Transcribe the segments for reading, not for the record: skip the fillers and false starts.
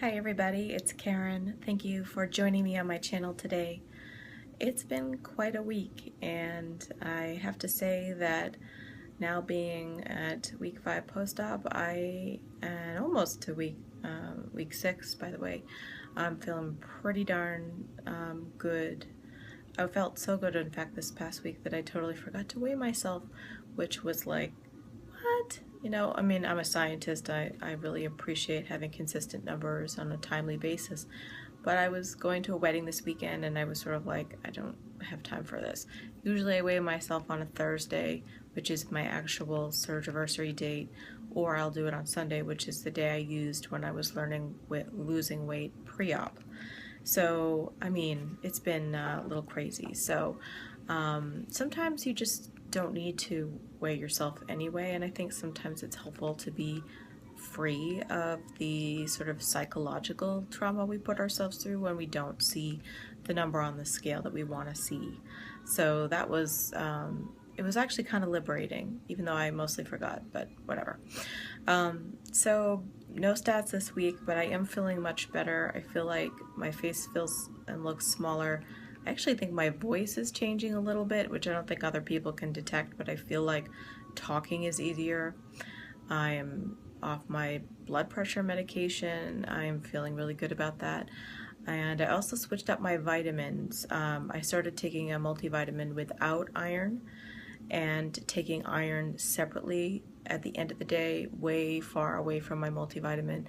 Hi everybody, it's Karen. Thank you for joining me on my channel today. It's been quite a week, and I have to say that now being at week 5 post-op, and almost to week 6 by the way, I'm feeling pretty darn good. I felt so good in fact this past week that I totally forgot to weigh myself, which was like, what? You know, I mean, I'm a scientist. I really appreciate having consistent numbers on a timely basis. But I was going to a wedding this weekend and I was sort of like, I don't have time for this. Usually I weigh myself on a Thursday, which is my actual surgiversary date, or I'll do it on Sunday, which is the day I used when I was learning with losing weight pre-op. So, I mean, it's been a little crazy. So, sometimes you just don't need to weigh yourself anyway, and I think sometimes it's helpful to be free of the sort of psychological trauma we put ourselves through when we don't see the number on the scale that we want to see. So that was, it was actually kind of liberating, even though I mostly forgot, but whatever. So no stats this week, but I am feeling much better. I feel like my face feels and looks smaller. I actually think my voice is changing a little bit, which I don't think other people can detect, but I feel like talking is easier. I am off my blood pressure medication. I am feeling really good about that. And I also switched up my vitamins. I started taking a multivitamin without iron and taking iron separately at the end of the day, way far away from my multivitamin.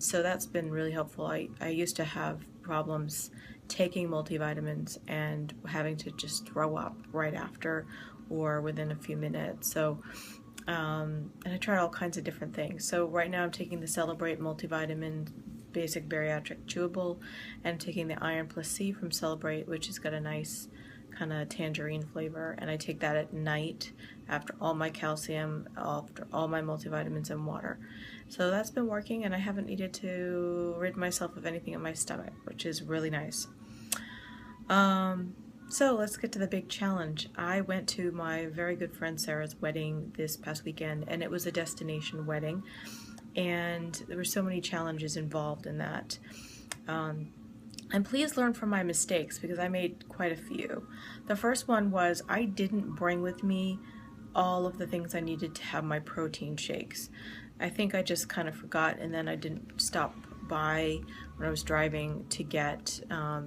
So that's been really helpful. I used to have problems taking multivitamins and having to just throw up right after or within a few minutes. So, and I tried all kinds of different things. So right now I'm taking the Celebrate multivitamin basic bariatric chewable, and I'm taking the Iron Plus C from Celebrate, which has got a nice kind of tangerine flavor, and I take that at night after all my calcium, after all my multivitamins and water. So that's been working, and I haven't needed to rid myself of anything in my stomach, which is really nice. So let's get to the big challenge. I went to my very good friend Sarah's wedding this past weekend, and it was a destination wedding, and there were so many challenges involved in that. And please learn from my mistakes, because I made quite a few. The first one was I didn't bring with me all of the things I needed to have my protein shakes. I think I just kind of forgot, and then I didn't stop by when I was driving to get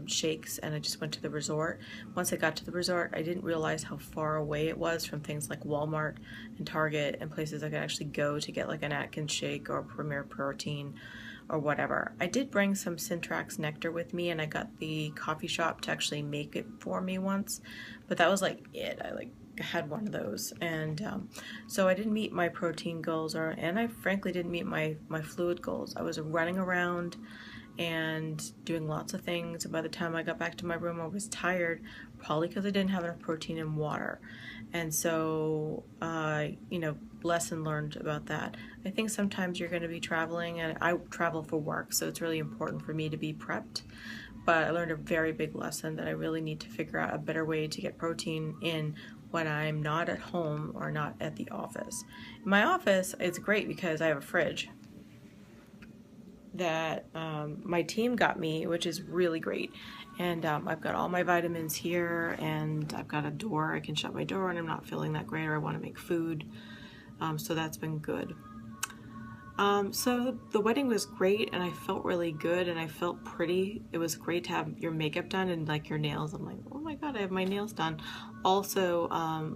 shakes, and I just went to the resort. Once I got to the resort, I didn't realize how far away it was from things like Walmart and Target and places I could actually go to get like an Atkins shake or Premier Protein or whatever. I did bring some Syntrax nectar with me, and I got the coffee shop to actually make it for me once, but that was like it. I had one of those, and so I didn't meet my protein goals, and I frankly didn't meet my fluid goals. I was running around and doing lots of things, and by the time I got back to my room I was tired, probably because I didn't have enough protein and water. And so you know, lesson learned about that. I think sometimes you're going to be traveling, and I travel for work, so it's really important for me to be prepped. But I learned a very big lesson that I really need to figure out a better way to get protein in when I'm not at home or not at the office. In my office, it's great because I have a fridge that my team got me, which is really great. And I've got all my vitamins here, and I've got a door. I can shut my door and I'm not feeling that great, or I want to make food. So that's been good. So the wedding was great, and I felt really good, and I felt pretty. It was great to have your makeup done and like your nails. I'm like, oh my god, I have my nails done. Also,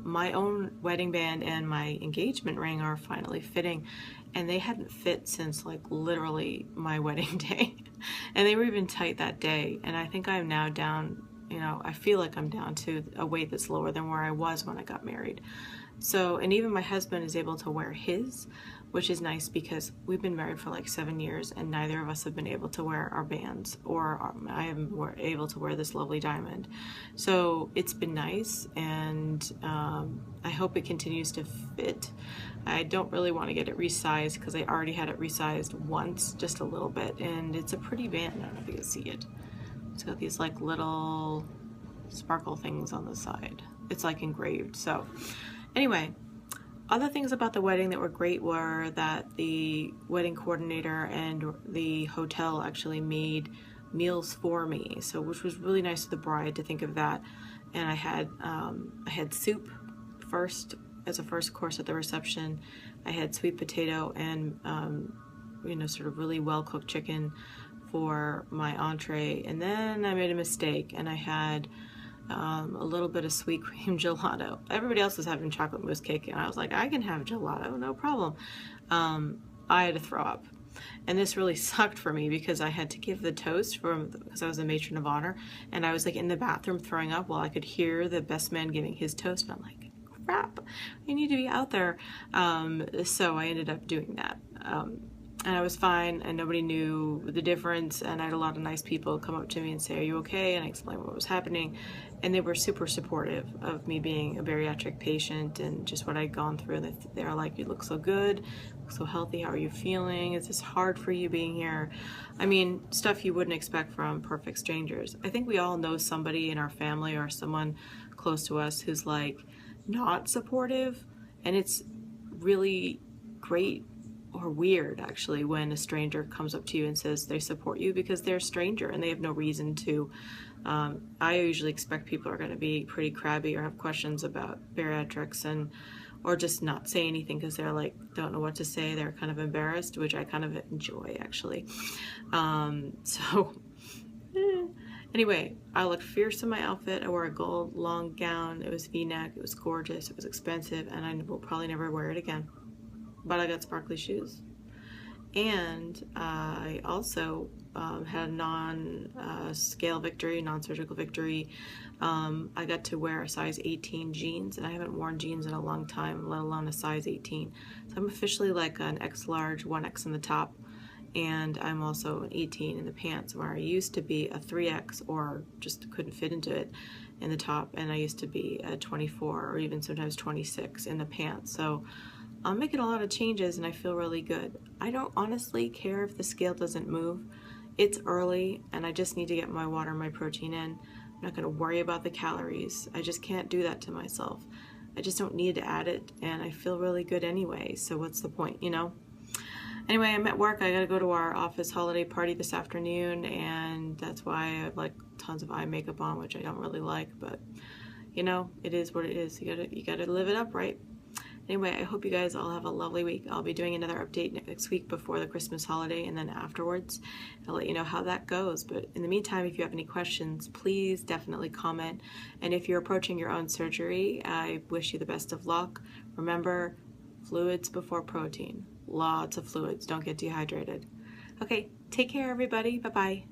my own wedding band and my engagement ring are finally fitting, and they hadn't fit since like literally my wedding day. And they were even tight that day, and I think I'm now down, you know, I feel like I'm down to a weight that's lower than where I was when I got married. So, and even my husband is able to wear his, which is nice because we've been married for like 7 years and neither of us have been able to wear our bands, or I haven't been able to wear this lovely diamond. So it's been nice, and I hope it continues to fit. I don't really want to get it resized because I already had it resized once, just a little bit, and it's a pretty band. I don't know if you can see it. It's got these like little sparkle things on the side. It's like engraved. So anyway, Other things about the wedding that were great were that the wedding coordinator and the hotel actually made meals for me, so which was really nice of the bride to think of that. And I had soup first as a first course at the reception. I had sweet potato and sort of really well cooked chicken for my entree, and then I made a mistake and I had a little bit of sweet cream gelato. Everybody else was having chocolate mousse cake, and I was like, I can have gelato, no problem. I had to throw up. And this really sucked for me because I had to give the toast because I was a matron of honor, and I was like in the bathroom throwing up while I could hear the best man giving his toast, and I'm like, crap, I need to be out there. So I ended up doing that. And I was fine, and nobody knew the difference, and I had a lot of nice people come up to me and say, are you okay? And I explained what was happening, and they were super supportive of me being a bariatric patient and just what I'd gone through. And they were like, you look so good, you look so healthy, how are you feeling? Is this hard for you being here? I mean, stuff you wouldn't expect from perfect strangers. I think we all know somebody in our family or someone close to us who's like not supportive, and it's really great or weird actually when a stranger comes up to you and says they support you, because they're a stranger and they have no reason to. I usually expect people are going to be pretty crabby or have questions about bariatrics or just not say anything because they're like don't know what to say. They're kind of embarrassed, which I kind of enjoy actually. Anyway, I looked fierce in my outfit. I wore a gold long gown. It was V-neck. It was gorgeous. It was expensive, and I will probably never wear it again. But I got sparkly shoes. And I also had a non-scale victory, non-surgical victory. I got to wear a size 18 jeans, and I haven't worn jeans in a long time, let alone a size 18. So I'm officially like an X large, 1X in the top, and I'm also an 18 in the pants, where I used to be a 3X or just couldn't fit into it in the top, and I used to be a 24 or even sometimes 26 in the pants. So I'm making a lot of changes and I feel really good. I don't honestly care if the scale doesn't move. It's early and I just need to get my water and my protein in. I'm not going to worry about the calories. I just can't do that to myself. I just don't need to add it, and I feel really good anyway, so what's the point, you know? Anyway, I'm at work. I gotta go to our office holiday party this afternoon, and that's why I have like tons of eye makeup on, which I don't really like, but you know, it is what it is. You gotta live it up, right? Anyway, I hope you guys all have a lovely week. I'll be doing another update next week before the Christmas holiday, and then afterwards I'll let you know how that goes. But in the meantime, if you have any questions, please definitely comment. And if you're approaching your own surgery, I wish you the best of luck. Remember, fluids before protein. Lots of fluids. Don't get dehydrated. Okay, take care everybody. Bye-bye.